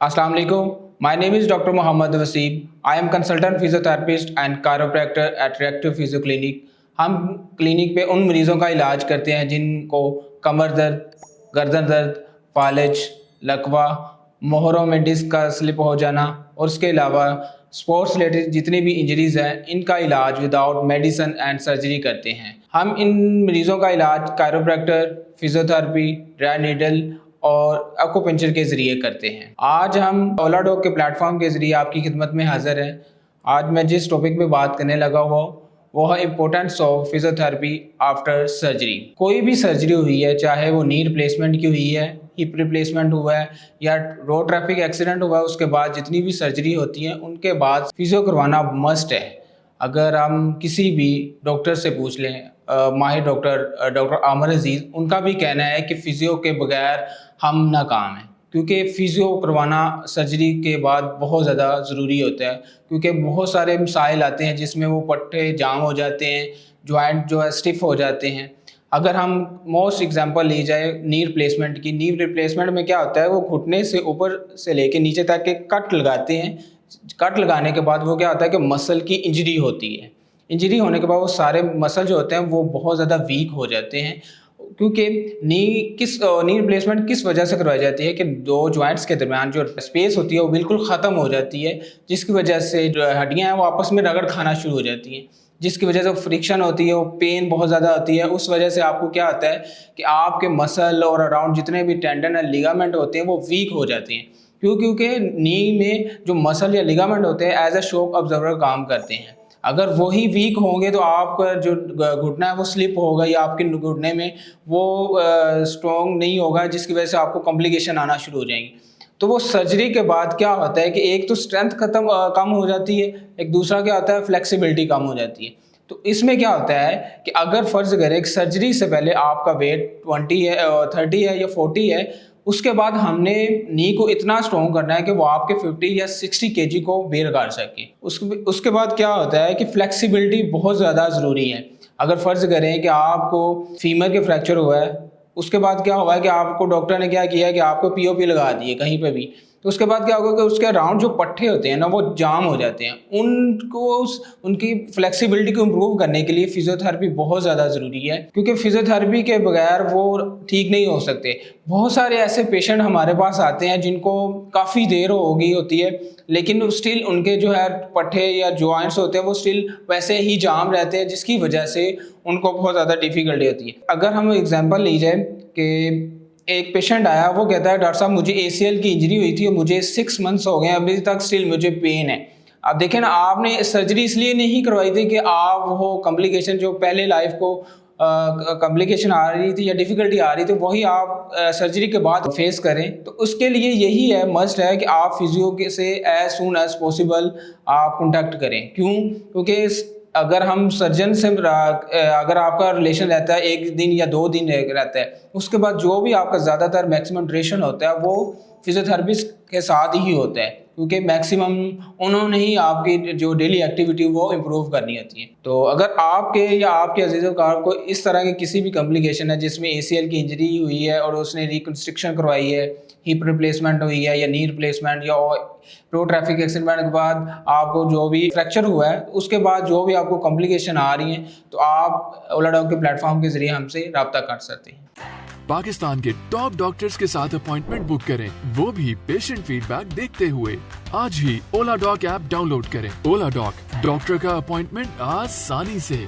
Assalamu alaikum. My name is Dr. Mohammad Waseem. I am consultant physiotherapist and chiropractor at Reactive Physio Clinic. हम clinic पे उन मरीज़ों का इलाज करते हैं जिनको कमर दर्द, गर्दन दर्द, फालिज, लकवा, मोहरों में डिस्क का स्लिप हो जाना और उसके अलावा स्पोर्ट्स रिलेटेड जितनी भी इंजरीज़ हैं इनका इलाज विदाउट मेडिसिन एंड सर्जरी करते हैं। हम इन मरीज़ों का इलाज कायरोप्रैक्टर, फिजियोथेरेपी, ड्राई नीडल और एक्यूपंक्चर के ज़रिए करते हैं। आज हम ओला डॉग के प्लेटफॉर्म के ज़रिए आपकी खिदमत में हाज़िर हैं। आज मैं जिस टॉपिक पे बात करने लगा हुआ वो है importance of physiotherapy after surgery. कोई भी सर्जरी हुई है, चाहे वो नी रिप्लेसमेंट की हुई है, हिप रिप्लेसमेंट हुआ है या रोड ट्रैफिक एक्सीडेंट हुआ है, उसके बाद जितनी भी सर्जरी होती है उनके बाद फिजियो करवाना मस्ट है। अगर हम किसी भी डॉक्टर से पूछ लें, माहिर डॉक्टर आमिर अजीज़, उनका भी कहना है कि फ़िज़ियो के बगैर हम नाकाम हैं, क्योंकि फ़िज़ियो करवाना सर्जरी के बाद बहुत ज़्यादा ज़रूरी होता है, क्योंकि बहुत सारे मसाइल आते हैं जिसमें वो पट्टे जाम हो जाते हैं, जॉइंट जो है स्टिफ़ हो जाते हैं। अगर हम मोस्ट एग्जांपल ली जाए नी रिप्लेसमेंट की, नी रिप्लेसमेंट में क्या होता है, वो घुटने से ऊपर से लेके नीचे तक के कट लगाते हैं। कट लगाने के बाद वो क्या होता है कि मसल की इंजरी होती है। इंजरी होने के बाद वो सारे मसल जो होते हैं वो बहुत ज़्यादा वीक हो जाते हैं, क्योंकि नी रिप्लेसमेंट किस वजह से करवाई जाती है कि दो जॉइंट्स के दरमियान जो स्पेस होती है वो बिल्कुल ख़त्म हो जाती है, जिसकी वजह से जो हड्डियाँ हैं वो आपस में रगड़ खाना शुरू हो जाती हैं, जिसकी वजह से फ्रिक्शन होती है, वो पेन बहुत ज़्यादा होती है। उस वजह से आपको क्या होता है कि आपके मसल और अराउंड जितने भी टेंडन और लिगामेंट होते हैं वो वीक हो जाते हैं। क्योंकि नी में जो मसल या लिगामेंट होते हैं एज अ शॉक ऑब्जर्वर काम करते हैं। अगर वही वीक होंगे तो आपका जो घुटना है वो स्लिप होगा या आपके घुटने में वो स्ट्रॉन्ग नहीं होगा, जिसकी वजह से आपको कॉम्प्लिकेशन आना शुरू हो जाएंगी। तो वो सर्जरी के बाद क्या होता है कि एक तो स्ट्रेंथ कम हो जाती है, एक दूसरा क्या होता है फ्लेक्सिबिलिटी कम हो जाती है। तो इसमें क्या होता है कि अगर फ़र्ज़ करें कि सर्जरी से पहले आपका वेट 20 है, 30 है या 40 है, उसके बाद हमने नी को इतना स्ट्रॉन्ग करना है कि वो आपके 50 या 60 केजी को बेयर कर सके। उसके बाद क्या होता है कि फ्लेक्सिबिलिटी बहुत ज़्यादा ज़रूरी है। अगर फ़र्ज़ करें कि आपको फीमर के फ्रैक्चर हुआ है, उसके बाद क्या हुआ है कि आपको डॉक्टर ने क्या किया है कि आपको पीओपी लगा दी है कहीं पे भी, तो उसके बाद क्या होगा कि उसके अराउंड जो पट्टे होते हैं ना वो जाम हो जाते हैं। उनकी फ्लेक्सिबिलिटी को इम्प्रूव करने के लिए फिजियोथेरेपी बहुत ज़्यादा ज़रूरी है, क्योंकि फिजियोथेरेपी के बगैर वो ठीक नहीं हो सकते। बहुत सारे ऐसे पेशेंट हमारे पास आते हैं जिनको काफ़ी देर हो गई होती है, लेकिन स्टिल उनके जो है पट्टे या जॉइंट्स होते हैं वो स्टिल वैसे ही जाम रहते हैं, जिसकी वजह से उनको बहुत ज़्यादा डिफ़िकल्टी होती है। अगर हम एग्जांपल ली जाए कि एक पेशेंट आया, वो कहता है डॉक्टर साहब मुझे ACL की इंजरी हुई थी और मुझे 6 मंथ्स हो गए, अभी तक स्टिल मुझे पेन है। अब देखें ना, आपने सर्जरी इसलिए नहीं करवाई थी कि आप वो कॉम्प्लिकेशन जो पहले लाइफ को कॉम्प्लिकेशन आ रही थी या डिफ़िकल्टी आ रही थी वही आप सर्जरी के बाद फेस करें। तो उसके लिए यही है, मस्ट है कि आप फिजियो के से एज सून एज पॉसिबल आप कॉन्टैक्ट करें। क्यों? क्योंकि अगर हम सर्जन से अगर आपका रिलेशन रहता है 1 दिन या 2 दिन रहता है, उसके बाद जो भी आपका ज़्यादातर मैक्सिमम ड्यूरेशन होता है वो फिजियोथेरेपिस्ट के साथ ही होता है, क्योंकि मैक्सिमम उन्होंने ही आपकी जो डेली एक्टिविटी वो इम्प्रूव करनी होती है। तो अगर आपके या आपके अजीज़ों का को इस तरह के किसी भी कॉम्प्लिकेशन है जिसमें ACL की इंजरी हुई है और उसने रिकंस्ट्रक्शन करवाई है, हिप रिप्लेसमेंट हुई है या नी रिप्लेसमेंट या रोड ट्रैफिक एक्सीडेंट के बाद आपको जो भी फ्रैक्चर हुआ है, उसके बाद जो भी आपको कॉम्प्लिकेशन आ रही हैं, तो आप ओला डॉग के प्लेटफॉर्म के जरिए हमसे रब्ता कर सकते हैं। पाकिस्तान के टॉप डॉक्टर्स के साथ अपॉइंटमेंट बुक करें, वो भी पेशेंट फीडबैक देखते हुए। आज ही ओला डॉग ऐप डाउनलोड करें। ओला डॉग, डॉक्टर का अपॉइंटमेंट आसानी से।